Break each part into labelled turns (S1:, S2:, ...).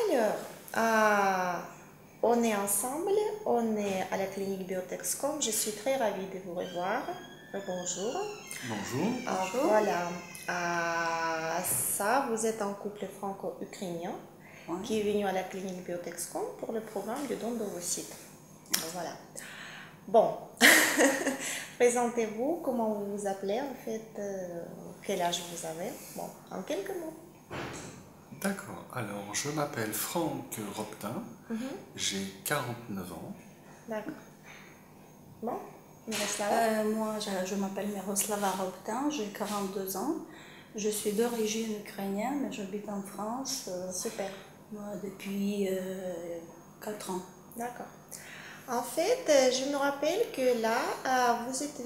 S1: Alors, on est ensemble, on est à la clinique Biotexcom. Je suis très ravie de vous revoir. Bonjour.
S2: Bonjour.
S1: Voilà. Ça, vous êtes un couple franco-ukrainien qui est venu à la clinique Biotexcom pour le programme de don d'ovocytes. Voilà. Bon, présentez-vous, comment vous vous appelez en fait, quel âge vous avez? Bon, en quelques mots.
S2: D'accord, alors je m'appelle Franck Roptin, j'ai 49 ans.
S1: D'accord. Bon, Miroslava?
S3: Moi, je m'appelle Miroslava Roptin, j'ai 42 ans. Je suis d'origine ukrainienne, mais j'habite en France
S1: Super.
S3: depuis 4 ans.
S1: D'accord. En fait, je me rappelle que là, vous êtes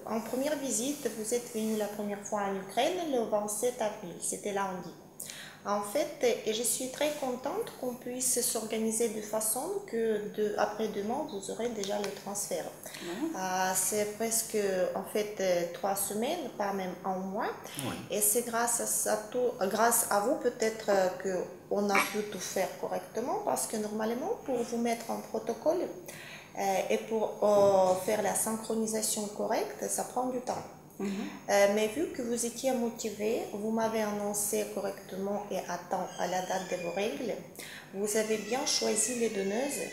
S1: en première visite, vous êtes venu la première fois en Ukraine le 27 avril, c'était lundi. En fait, et je suis très contente qu'on puisse s'organiser de façon que après-demain, vous aurez déjà le transfert. C'est presque, en fait, 3 semaines, pas même un mois.
S2: Oui.
S1: Et c'est grâce à vous peut-être qu'on a pu tout faire correctement, parce que normalement, pour vous mettre en protocole et pour faire la synchronisation correcte, ça prend du temps. Mais vu que vous étiez motivé, vous m'avez annoncé correctement et à temps à la date de vos règles, vous avez bien choisi les donneuses.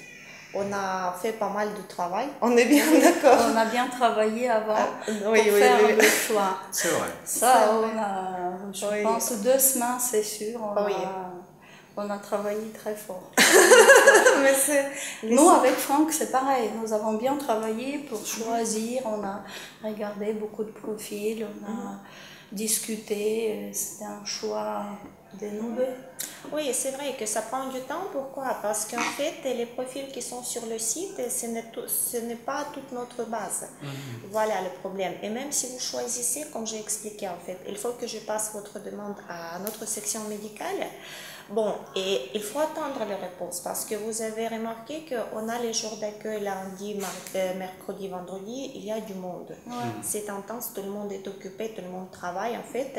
S1: On a fait pas mal de travail, on est bien d'accord.
S3: On a bien travaillé avant pour faire le choix.
S2: C'est vrai.
S3: Ça, on a, je pense, 2 semaines, c'est sûr. On a travaillé très fort. Nous, avec Franck, c'est pareil. Nous avons bien travaillé pour choisir. On a regardé beaucoup de profils, on a discuté. C'était un choix de nous deux.
S1: Oui, c'est vrai que ça prend du temps. Pourquoi? Parce qu'en fait, les profils qui sont sur le site, ce n'est pas toute notre base. Voilà le problème. Et même si vous choisissez, comme j'ai expliqué en fait, il faut que je passe votre demande à notre section médicale. Bon, et il faut attendre les réponses parce que vous avez remarqué qu'on a les jours d'accueil lundi, mercredi, vendredi, il y a du monde. C'est intense, tout le monde est occupé, tout le monde travaille en fait.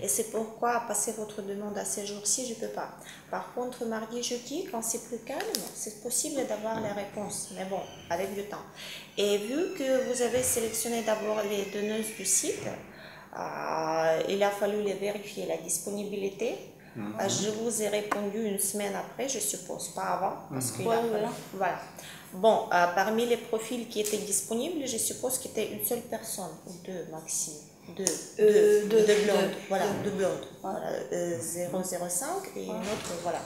S1: Et c'est pourquoi passer votre demande à ces jours-ci, je ne peux pas. Par contre, mardi, jeudi, quand c'est plus calme, c'est possible d'avoir les réponses. Mais bon, avec du temps. Et vu que vous avez sélectionné d'abord les donneuses du site, il a fallu les vérifier, la disponibilité. Je vous ai répondu une semaine après, je suppose, pas avant, parce qu'il a fallu. Voilà. Bon, parmi les profils qui étaient disponibles, je suppose qu'il y était une seule personne, ou deux maximum. Deux blondes, voilà, deux blondes. Voilà, 005 et une autre, voilà.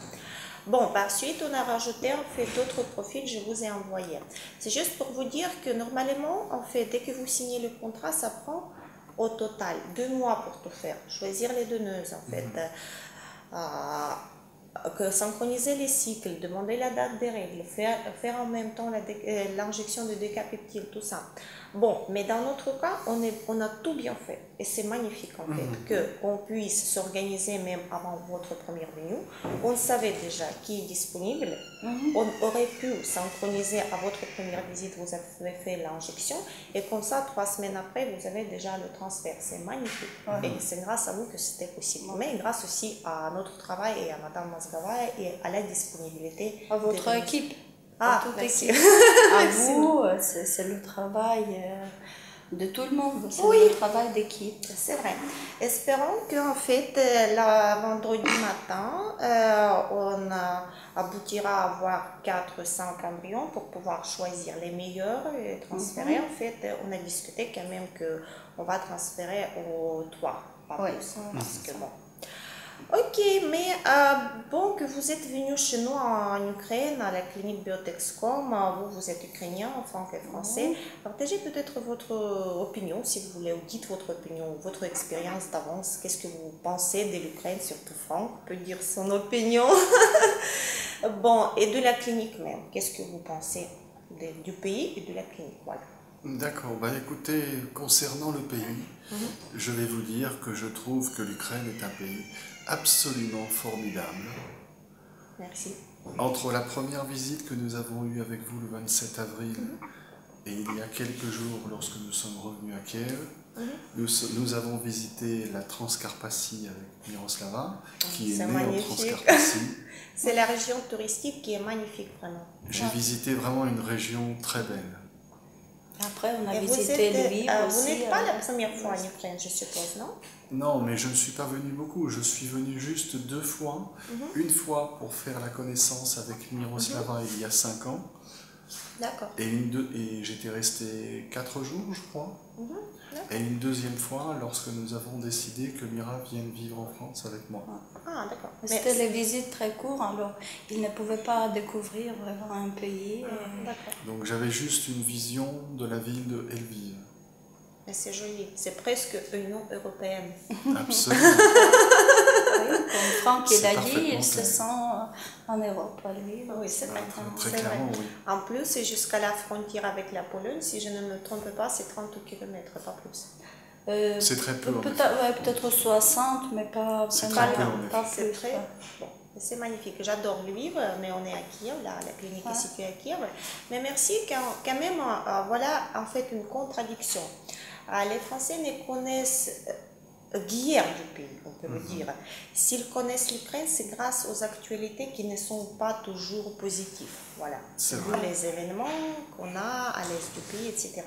S1: Bon, par suite, on a rajouté en fait d'autres profils, je vous ai envoyé. C'est juste pour vous dire que normalement, en fait, dès que vous signez le contrat, ça prend au total 2 mois pour tout faire. Choisir les donneuses, en fait. Synchroniser les cycles, demander la date des règles, faire en même temps l'injection de décapeptile, tout ça. Bon, mais dans notre cas, on a tout bien fait. Et c'est magnifique en fait, qu'on puisse s'organiser même avant votre première venue. On savait déjà qui est disponible. On aurait pu synchroniser à votre première visite, vous avez fait l'injection. Et comme ça, 3 semaines après, vous avez déjà le transfert. C'est magnifique. Et c'est grâce à vous que c'était possible. Mais grâce aussi à notre travail et à Madame Mazgava et à la disponibilité.
S3: À votre équipe.
S1: Merci.
S3: À vous, c'est le travail de tout le monde, c'est le travail d'équipe.
S1: C'est vrai. Espérons qu'en fait, vendredi matin, on aboutira à avoir 4-5 embryons pour pouvoir choisir les meilleurs et transférer. En fait, on a discuté quand même qu'on va transférer aux 3, pas plus, parce que bon. Ok, mais bon, que vous êtes venu chez nous en Ukraine, à la clinique Biotexcom, vous êtes ukrainien, enfin que français. Partagez peut-être votre opinion, si vous voulez, ou dites votre opinion, votre expérience d'avance. Qu'est-ce que vous pensez de l'Ukraine, surtout Franck peut dire son opinion. Bon, et de la clinique même, qu'est-ce que vous pensez du pays et de la clinique, voilà.
S2: D'accord, écoutez, concernant le pays, je vais vous dire que je trouve que l'Ukraine est un pays absolument formidable.
S1: Merci.
S2: Entre la première visite que nous avons eue avec vous le 27 avril et il y a quelques jours lorsque nous sommes revenus à Kiev, Nous avons visité la Transcarpatie avec Miroslava, qui est
S1: C'est
S2: née en
S1: magnifique.
S2: Transcarpatie.
S1: C'est la région touristique qui est magnifique, vraiment.
S2: J'ai visité vraiment une région très belle.
S3: Après, on a
S1: Et vous
S3: visité
S1: êtes,
S3: Lviv aussi.
S1: vous n'êtes pas la première fois en Ukraine, je suppose, non?
S2: Non, mais je ne suis pas venu beaucoup. Je suis venu juste 2 fois. Une fois pour faire la connaissance avec Miroslava il y a 5 ans.
S1: D'accord.
S2: Et j'étais resté 4 jours, je crois. Et une deuxième fois lorsque nous avons décidé que Mira vienne vivre en France avec moi.
S1: Ah, d'accord.
S3: C'était les visites très courtes, alors il ne pouvait pas découvrir vraiment un pays.
S1: D'accord.
S2: Donc j'avais juste une vision de la ville de Lviv.
S1: Mais c'est joli. C'est presque Union européenne.
S2: Absolument.
S3: Oui, comme Franck il
S2: C'est
S3: a dit,
S2: parfaitement
S3: il se
S2: ça.
S3: sent en Europe à lui.
S1: Oui, c'est vrai.
S2: Très
S1: C'est vrai.
S2: clairement, oui.
S1: En plus, c'est jusqu'à la frontière avec la Pologne, si je ne me trompe pas, c'est 30 km, pas plus.
S2: C'est très peu. en effet.
S3: Peut-être 60, mais pas
S2: C'est
S3: vraiment,
S2: très peu, en effet.
S3: pas
S1: C'est
S3: plus.
S1: très bon. C'est magnifique. J'adore Lviv, mais on est à Kiev, là, la clinique est située à Kiev. Mais merci, quand même, voilà en fait une contradiction. Les Français ne connaissent guère du pays, on peut le dire. S'ils connaissent l'Ukraine, c'est grâce aux actualités qui ne sont pas toujours positives. Voilà.
S2: C'est
S1: Vu
S2: vrai.
S1: les événements qu'on a à l'est du pays, etc.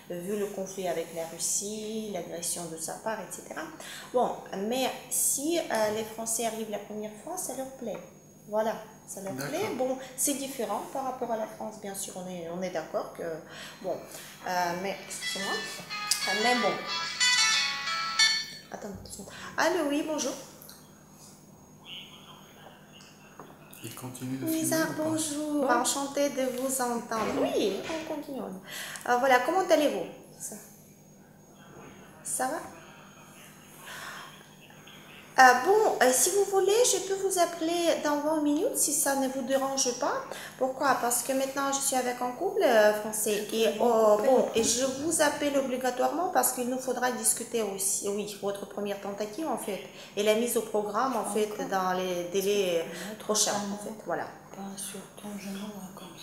S1: Vu le conflit avec la Russie, l'agression de sa part, etc. Bon, mais si les Français arrivent la première fois, ça leur plaît. Voilà, ça leur plaît. Bon, c'est différent par rapport à la France, bien sûr, on est d'accord que... Bon, mais... Excusez-moi. Mais bon... Attends, allô, oui, bonjour.
S2: Il continue de filmer
S1: Nizar,
S2: ou pas?
S1: bonjour. Enchantée de vous entendre. Oui, on continue. Voilà, comment allez-vous? Ça va? Bon, si vous voulez, je peux vous appeler dans 20 minutes si ça ne vous dérange pas. Pourquoi? Parce que maintenant je suis avec un couple français et bon, et je vous appelle obligatoirement parce qu'il nous faudra discuter aussi, oui, votre première tentative en fait, et la mise au programme en fait dans les délais prochains en fait, voilà.
S3: Pas sur ton genou, comme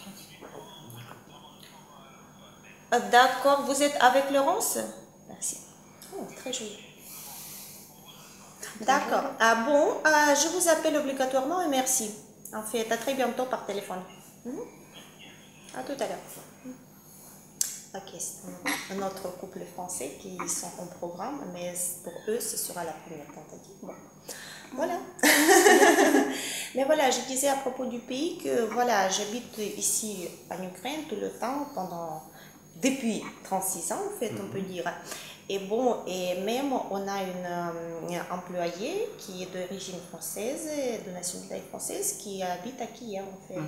S3: ça.
S1: D'accord, vous êtes avec Laurence? Merci. Oh, très joli. D'accord. Bon, je vous appelle obligatoirement et merci. En fait, à très bientôt par téléphone. À tout à l'heure. Ok, c'est un autre couple français qui sont en programme, mais pour eux, ce sera la première tentative. Bon. Voilà. Mais voilà, je disais à propos du pays que voilà, j'habite ici en Ukraine tout le temps depuis 36 ans, en fait, on peut dire. Et bon, et même on a une employée qui est d'origine française, de nationalité française, qui habite à Kiev en fait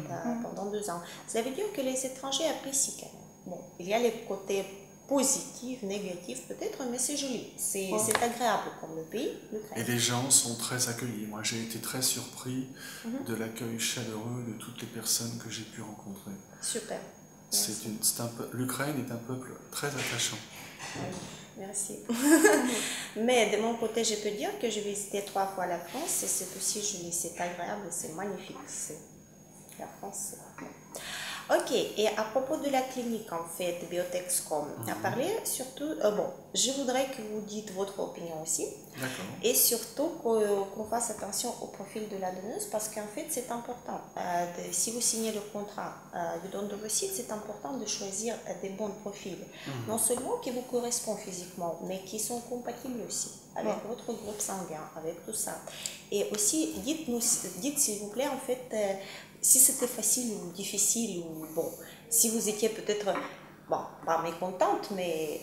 S1: pendant 2 ans. Ça veut dire que les étrangers apprécient quand même. Bon, il y a les côtés positifs, négatifs peut-être, mais c'est joli. C'est agréable comme le pays, l'Ukraine.
S2: Et les gens sont très accueillis. Moi, j'ai été très surpris de l'accueil chaleureux de toutes les personnes que j'ai pu rencontrer.
S1: Super.
S2: L'Ukraine est un peuple très attachant.
S1: Oui. Merci. Mais de mon côté, je peux dire que j'ai visité 3 fois la France et c'est aussi joli, c'est agréable, c'est magnifique. La France, c'est... Ok, et à propos de la clinique, en fait, Biotexcom, à parler surtout, bon, je voudrais que vous dites votre opinion aussi.
S2: D'accord.
S1: Et surtout qu'on fasse attention au profil de la donneuse parce qu'en fait, c'est important. Si vous signez le contrat de don de vos sites, c'est important de choisir des bons profils. Non seulement qui vous correspondent physiquement, mais qui sont compatibles aussi avec votre groupe sanguin, avec tout ça. Et aussi, dites s'il vous plaît, en fait, si c'était facile ou difficile, ou bon, si vous étiez peut-être, bon, pas mécontente, mais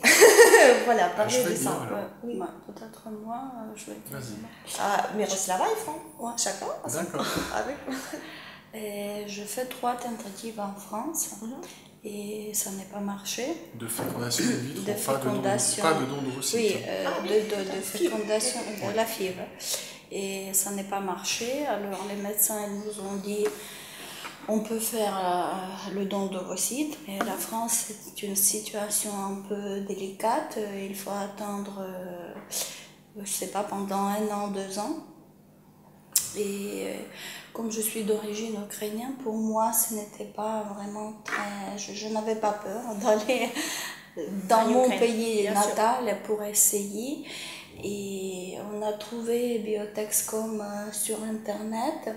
S1: voilà, parlez de ça.
S3: Oui, peut-être moi, je vais dire.
S2: Vas-y.
S1: Miroslava et Franck, chacun.
S2: D'accord.
S3: Je fais 3 tentatives en France et ça n'a pas marché.
S2: De fécondation in vitro,
S3: de fécondation,
S2: pas de don d'ovocytes.
S3: Oui, de fécondation de la fibre. Et ça n'a pas marché. Alors les médecins nous ont dit on peut faire le don d'ovocytes, mais la France c'est une situation un peu délicate. Il faut attendre, je ne sais pas, pendant 1 an, 2 ans. Et comme je suis d'origine ukrainienne, pour moi ce n'était pas vraiment très... Je n'avais pas peur d'aller dans mon
S1: Ukraine,
S3: pays
S1: bien
S3: natal pour essayer. Et on a trouvé Biotexcom sur Internet.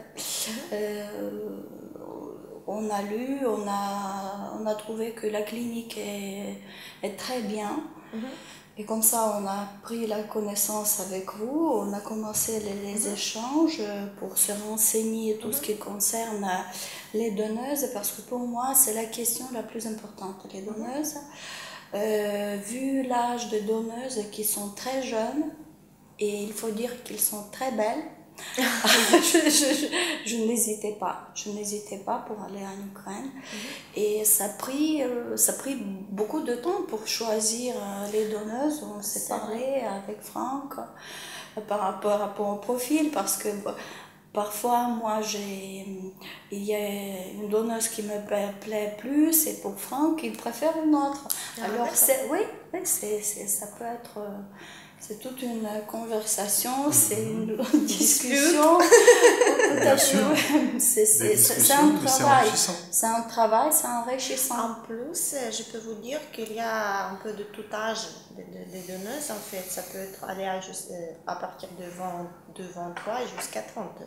S3: On a lu, on a trouvé que la clinique est très bien. Et comme ça, on a pris la connaissance avec vous, on a commencé les échanges pour se renseigner tout ce qui concerne les donneuses, parce que pour moi, c'est la question la plus importante, les donneuses. Vu l'âge de donneuses qui sont très jeunes, et il faut dire qu'ils sont très belles, je n'hésitais pas pour aller en Ukraine. Et ça a pris beaucoup de temps pour choisir les donneuses. On s'est parlé avec Franck par rapport au profil, parce que parfois, moi, il y a une donneuse qui me plaît plus, et pour Franck, il préfère une autre. Alors, oui, ça peut être... C'est toute une conversation, c'est une discussion.
S2: Bien sûr.
S3: C'est un travail. C'est un travail, c'est enrichissant.
S1: En plus, je peux vous dire qu'il y a un peu de tout âge des donneuses. En fait, ça peut aller à partir de 23 jusqu'à 30.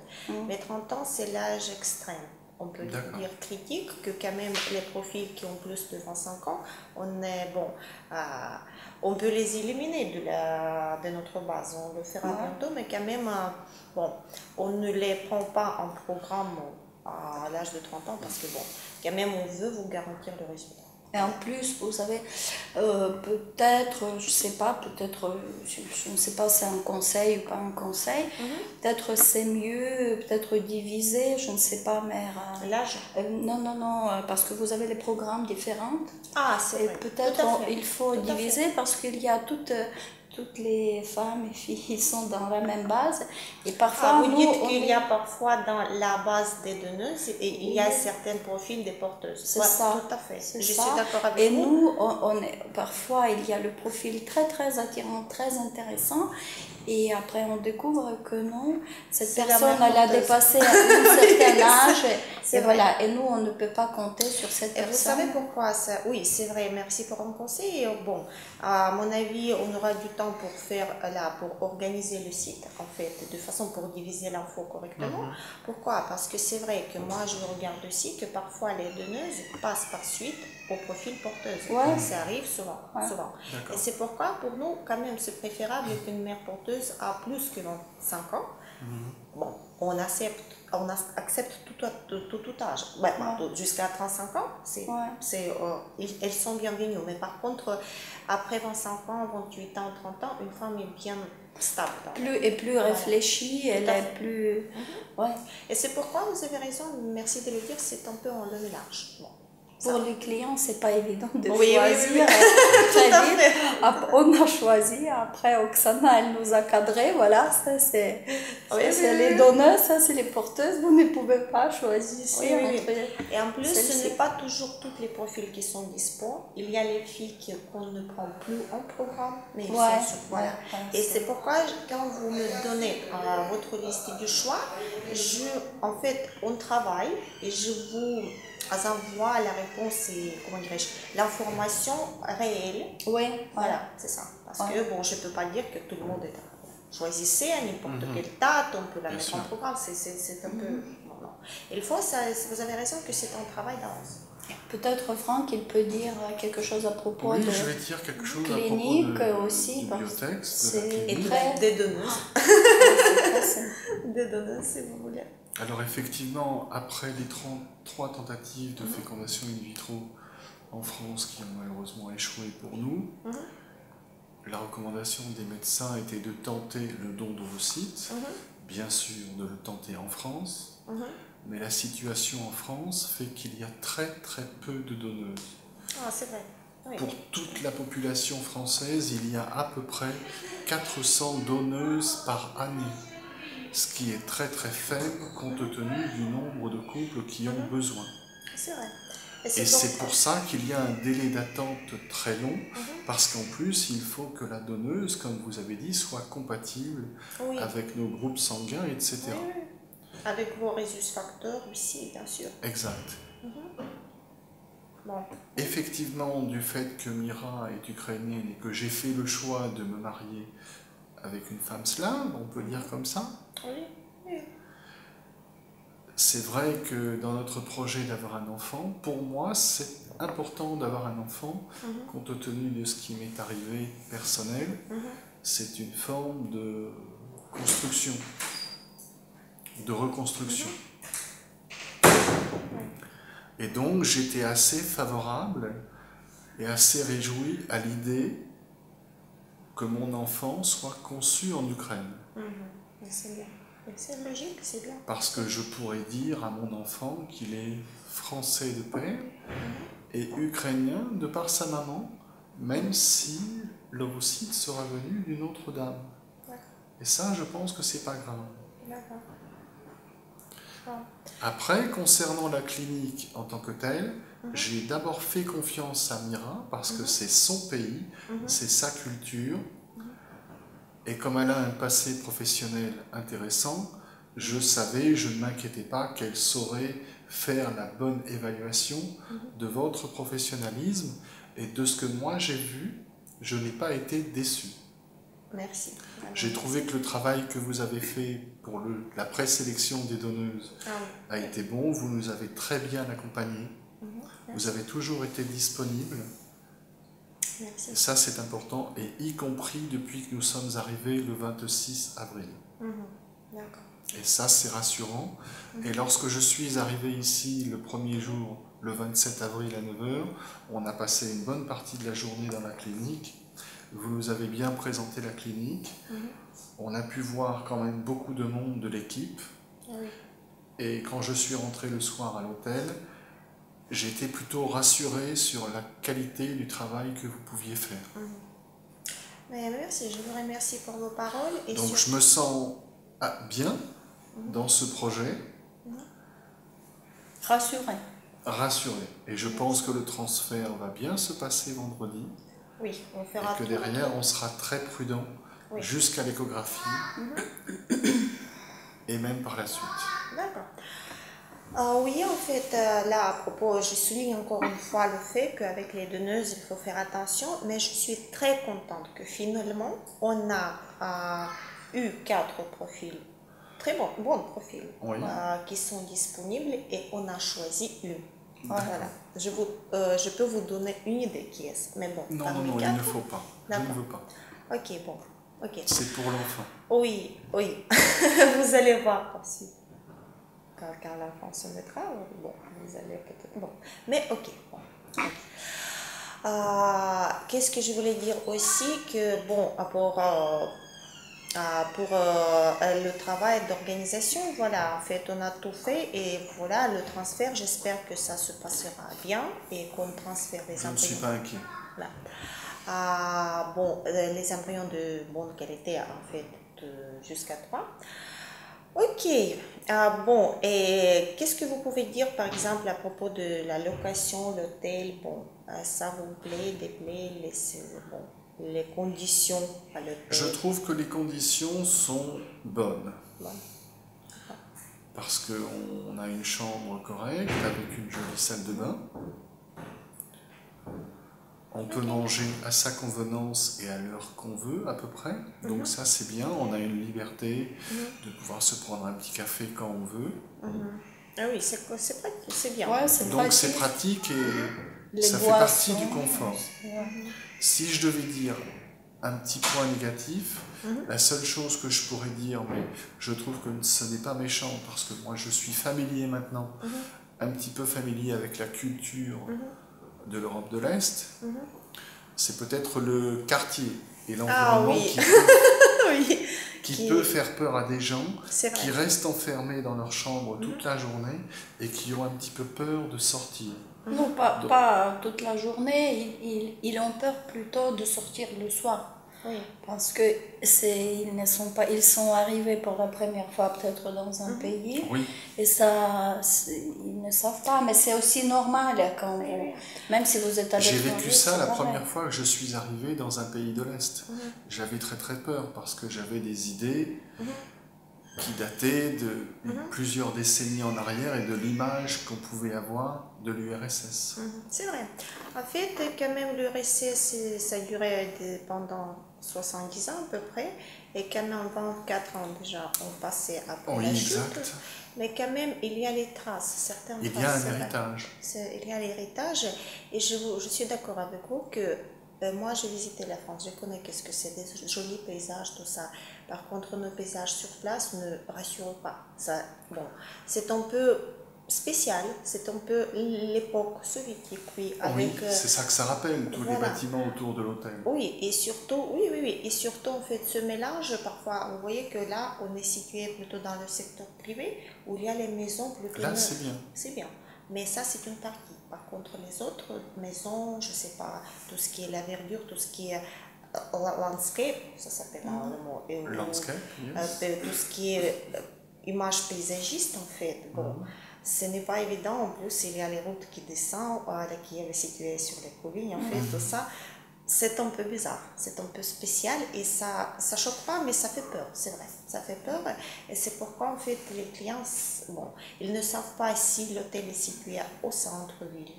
S1: Mais 30 ans, c'est l'âge extrême. On peut dire critique, que quand même les profils qui ont plus de 25 ans, on peut les éliminer de notre base, on le fera bientôt, mais quand même, on ne les prend pas en programme à l'âge de 30 ans, parce que quand même on veut vous garantir le résultat.
S3: Et en plus, vous savez, peut-être, je ne sais pas si c'est un conseil ou pas un conseil, peut-être c'est mieux, peut-être diviser, je ne sais pas, mais...
S1: L'âge
S3: non, parce que vous avez les programmes différents.
S1: Ah, c'est vrai.
S3: Peut-être il faut diviser, parce qu'il y a toutes les femmes et filles sont dans la même base, et parfois
S1: vous dites qu'il y a parfois dans la base des donneuses et il y a certains profils des porteuses.
S3: C'est ça.
S1: Tout à fait.
S3: Je
S1: suis d'accord avec vous.
S3: Et nous, parfois il y a le profil très très attirant, très intéressant, et après on découvre que non, cette personne elle a dépassé un certain âge, et voilà, et nous on ne peut pas compter sur cette personne.
S1: Vous savez pourquoi ça? Oui, c'est vrai, merci pour un conseil. Bon, à mon avis, on aura du temps pour organiser le site, en fait, de façon pour diviser l'info correctement. Pourquoi? Parce que c'est vrai que moi je regarde aussi que parfois les donneuses passent par suite au profil porteuse. Ça arrive souvent. Et c'est pourquoi pour nous, quand même, c'est préférable qu'une mère porteuse a plus que 25 ans. Bon, on accepte tout âge. Jusqu'à 35 ans, elles sont bienvenues. Mais par contre, après 25 ans, 28 ans, 30 ans, une femme est bien stable.
S3: Plus réfléchie, elle est plus...
S1: Et c'est pourquoi vous avez raison, merci de le dire, c'est un peu en le large.
S3: Pour les clients, c'est pas évident de choisir très vite. On a choisi, après Oksana, elle nous a cadré, voilà, ça c'est les donneuses, ça c'est les porteuses, vous ne pouvez pas choisir.
S1: Et en plus, ce n'est pas toujours tous les profils qui sont dispo. Il y a les filles qu'on ne prend plus en programme, mais ils sont sur, Et c'est pourquoi quand vous me donnez votre liste du choix, en fait, on travaille et je vous envoie la réponse et, comment dirais-je, l'information réelle. Voilà, c'est ça. Parce que, je ne peux pas dire que tout le monde est d'accord. Choisissez à n'importe quelle date, on peut la mettre en programme, c'est un peu... Non. Il faut, vous avez raison que c'est un travail d'avance.
S3: Peut-être Franck, il peut dire quelque chose à propos de
S2: je vais dire quelque chose
S3: clinique
S2: à propos
S3: aussi,
S2: du Biotex,
S1: et des donneuses. Des donneuses, si vous voulez.
S2: Alors effectivement, après les 33 tentatives de fécondation in vitro en France qui ont malheureusement échoué pour nous, la recommandation des médecins était de tenter le don d'ovocytes, bien sûr de le tenter en France, mais la situation en France fait qu'il y a très très peu de donneuses.
S1: Ah, c'est vrai. Oui.
S2: Pour toute la population française, il y a à peu près 400 donneuses par année, ce qui est très très faible compte tenu du nombre de couples qui ont besoin.
S1: C'est vrai.
S2: Et c'est pour ça qu'il y a un délai d'attente très long, parce qu'en plus, il faut que la donneuse, comme vous avez dit, soit compatible avec nos groupes sanguins, etc.
S1: Oui. Avec vos rhésus facteurs aussi, bien sûr.
S2: Exact.
S1: Bon.
S2: Effectivement, du fait que Mira est ukrainienne et que j'ai fait le choix de me marier avec une femme slave, on peut dire comme ça,
S1: Oui, oui.
S2: c'est vrai que dans notre projet d'avoir un enfant, pour moi, c'est important d'avoir un enfant, compte tenu de ce qui m'est arrivé personnel. C'est une forme de construction, de reconstruction. Et donc, j'étais assez favorable et assez réjoui à l'idée que mon enfant soit conçu en Ukraine.
S1: C'est bien. C'est logique, c'est bien.
S2: Parce que je pourrais dire à mon enfant qu'il est français de père et ukrainien de par sa maman, même si l'ovocyte sera venu d'une autre dame. Et ça, je pense que c'est pas grave.
S1: D'accord.
S2: Après, concernant la clinique en tant que telle, j'ai d'abord fait confiance à Mira parce que c'est son pays, c'est sa culture. Et comme elle a un passé professionnel intéressant, je savais, je ne m'inquiétais pas qu'elle saurait faire la bonne évaluation de votre professionnalisme. Et de ce que moi j'ai vu, je n'ai pas été déçu.
S1: Merci.
S2: J'ai trouvé que le travail que vous avez fait pour la présélection des donneuses a été bon. Vous nous avez très bien accompagnés. Vous avez toujours été disponible.
S1: Merci.
S2: Et ça, c'est important, et y compris depuis que nous sommes arrivés le 26 avril.
S1: D'accord.
S2: Et ça, c'est rassurant. Et lorsque je suis arrivé ici le premier jour, le 27 avril à 9h, on a passé une bonne partie de la journée dans la clinique. Vous nous avez bien présenté la clinique. On a pu voir quand même beaucoup de monde de l'équipe. Et quand je suis rentré le soir à l'hôtel, j'étais plutôt rassuré sur la qualité du travail que vous pouviez faire.
S1: Mais merci, je vous remercie pour vos paroles. Et
S2: donc je me sens bien dans ce projet.
S3: Rassuré.
S2: Rassuré. Et je pense que le transfert va bien se passer vendredi.
S1: Oui, on fera
S2: et que derrière, on sera très prudent jusqu'à l'échographie et même par la suite.
S1: D'accord. Oui, en fait, là, à propos, je souligne encore une fois le fait qu'avec les donneuses, il faut faire attention, mais je suis très contente que finalement, on a eu 4 profils, très bons profils, qui sont disponibles et on a choisi une. Voilà. Je peux vous donner une idée qui est. Mais bon,
S2: non, il ne faut pas. Je ne veux pas.
S1: Ok, bon. Okay.
S2: C'est pour l'enfant.
S1: Oui. Vous allez voir aussi. Quand l'enfant se mettra, bon, vous allez peut-être... Bon, mais ok. Bon. Qu'est-ce que je voulais dire aussi que, bon, pour le travail d'organisation, voilà, en fait, on a tout fait et voilà, le transfert, j'espère que ça se passera bien et qu'on transfère les embryons.
S2: Je ne suis pas inquiet.
S1: Voilà. Bon, les embryons de bonne qualité, en fait, jusqu'à 3. Ok. Bon, et qu'est-ce que vous pouvez dire, par exemple, à propos de la location, l'hôtel, bon, ça vous plaît, déplaît, les conditions à l'hôtel?
S2: Je trouve que les conditions sont bonnes. Parce qu'on a une chambre correcte avec une jolie salle de bain. On peut manger à sa convenance et à l'heure qu'on veut à peu près. Donc ça c'est bien, on a une liberté de pouvoir se prendre un petit café quand on veut.
S1: Ah oui, c'est bien.
S3: Ouais,
S2: donc c'est pratique et ça fait partie du confort. Si je devais dire un petit point négatif, la seule chose que je pourrais dire, mais je trouve que ce n'est pas méchant parce que moi je suis familier maintenant, un petit peu familier avec la culture de l'Europe de l'Est, c'est peut-être le quartier et l'environnement qui peut faire peur à des gens qui restent enfermés dans leur chambre toute la journée et qui ont un petit peu peur de sortir.
S3: Non, pas toute la journée, ils ont peur plutôt de sortir le soir. Parce que ils sont arrivés pour la première fois peut-être dans un pays et ça, ils ne savent pas, mais c'est aussi normal quand même si vous êtes à l'étranger.
S2: J'ai vécu ça la première fois que je suis arrivé dans un pays de l'Est. J'avais très très peur parce que j'avais des idées qui datait de plusieurs décennies en arrière et de l'image qu'on pouvait avoir de l'URSS.
S1: C'est vrai. En fait, quand même, l'URSS, ça durait pendant 70 ans à peu près, et quand même 24 ans déjà, on passait après la chute.
S2: Exact.
S1: Mais quand même, il y a les traces, certaines traces.
S2: Il y a un héritage.
S1: Il y a l'héritage, et je suis d'accord avec vous que moi, j'ai visité la France, je connais qu'est-ce que c'est, des jolis paysages, tout ça. Par contre, nos paysages sur place ne rassurent pas. Ça, bon, c'est un peu spécial, c'est un peu l'époque soviétique, oui.
S2: Oui, c'est ça que ça rappelle, tous les bâtiments autour de l'hôtel.
S1: Oui, et surtout, et surtout, en fait, ce mélange, parfois, vous voyez que là, on est situé plutôt dans le secteur privé, où il y a les maisons plutôt
S2: là, c'est bien.
S1: C'est bien. Mais ça, c'est une partie. Par contre, les autres maisons, je ne sais pas, tout ce qui est la verdure, tout ce qui est landscape, ça s'appelle le mot.
S2: Landscape,
S1: yes. Tout ce qui est image paysagiste, en fait. Bon, ce n'est pas évident. En plus, il y a les routes qui descendent, qui est située sur les collines, en fait, tout ça. C'est un peu bizarre, c'est un peu spécial et ça choque pas, mais ça fait peur, c'est vrai, ça fait peur. Et c'est pourquoi en fait les clients, bon, ils ne savent pas si l'hôtel est situé au centre-ville,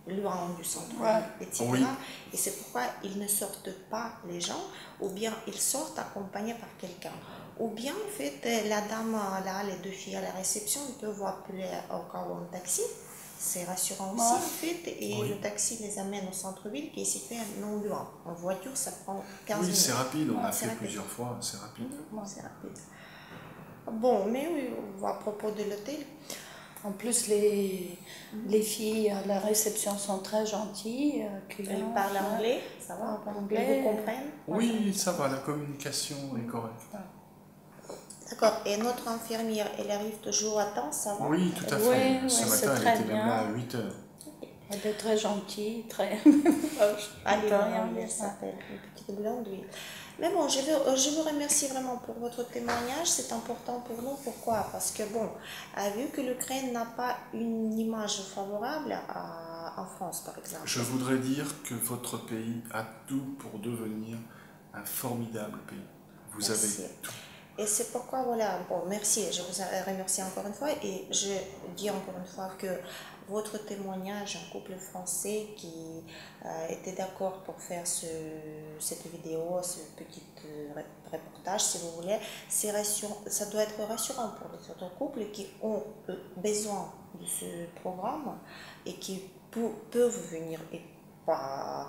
S1: loin du centre-ville, etc. Oui. Et c'est pourquoi ils ne sortent pas les gens, ou bien ils sortent accompagnés par quelqu'un. Ou bien en fait la dame là, les deux filles à la réception, ils peuvent appeler au cas où un taxi. C'est rassurant aussi en fait, et le taxi les amène au centre-ville qui est situé non loin. En voiture, ça prend 15 minutes.
S2: Oui, c'est rapide, on a fait plusieurs fois, c'est rapide.
S1: C'est rapide. Bon, mais oui, à propos de l'hôtel.
S3: En plus, les filles à la réception sont très gentilles.
S1: Elles parlent anglais, ça va, elles vous comprennent?
S2: Oui, ça va, la communication est correcte.
S1: D'accord, et notre infirmière, elle arrive toujours à temps, ça va?
S2: Oui, tout à fait.
S3: Oui,
S2: ce matin, elle était même là à 8 h.
S3: Elle est très gentille, très...
S1: Allez, elle s'appelle, une petite blonde, oui. Mais bon, je vous remercie vraiment pour votre témoignage, c'est important pour nous. Pourquoi? Parce que bon, vu que l'Ukraine n'a pas une image favorable en France, par exemple.
S2: Je voudrais dire que votre pays a tout pour devenir un formidable pays. Vous avez tout.
S1: Et c'est pourquoi, voilà, bon, merci, je vous remercie encore une fois et je dis encore une fois que votre témoignage, un couple français qui était d'accord pour faire cette vidéo, ce petit reportage, si vous voulez, ça doit être rassurant pour les autres couples qui ont besoin de ce programme et qui peuvent venir et pas...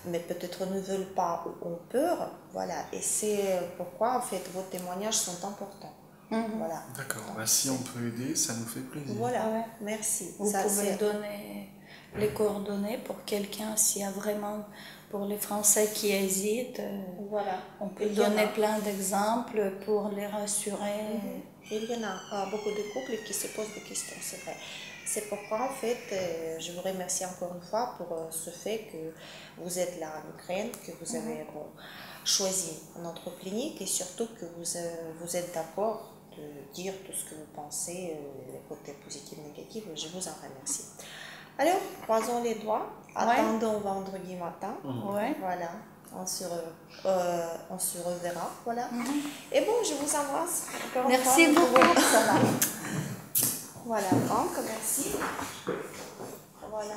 S1: mais peut-être ne veulent pas ou ont peur, voilà, et c'est pourquoi en fait vos témoignages sont importants. Voilà.
S2: D'accord, si on peut aider, ça nous fait plaisir.
S1: Voilà, merci.
S3: Vous pouvez donner les coordonnées pour quelqu'un, s'il y a vraiment, pour les Français qui hésitent, on peut donner plein d'exemples pour les rassurer.
S1: Il y en a beaucoup de couples qui se posent des questions, c'est vrai. C'est pourquoi, en fait, je vous remercie encore une fois pour ce fait que vous êtes là en Ukraine, que vous avez choisi notre clinique et surtout que vous êtes d'accord de dire tout ce que vous pensez, les côtés positifs, négatifs. Je vous en remercie. Alors, croisons les doigts, attendons vendredi matin. Voilà. On se reverra, voilà. Et bon, je vous embrasse.
S3: Merci beaucoup.
S1: Voilà, donc, merci. Voilà.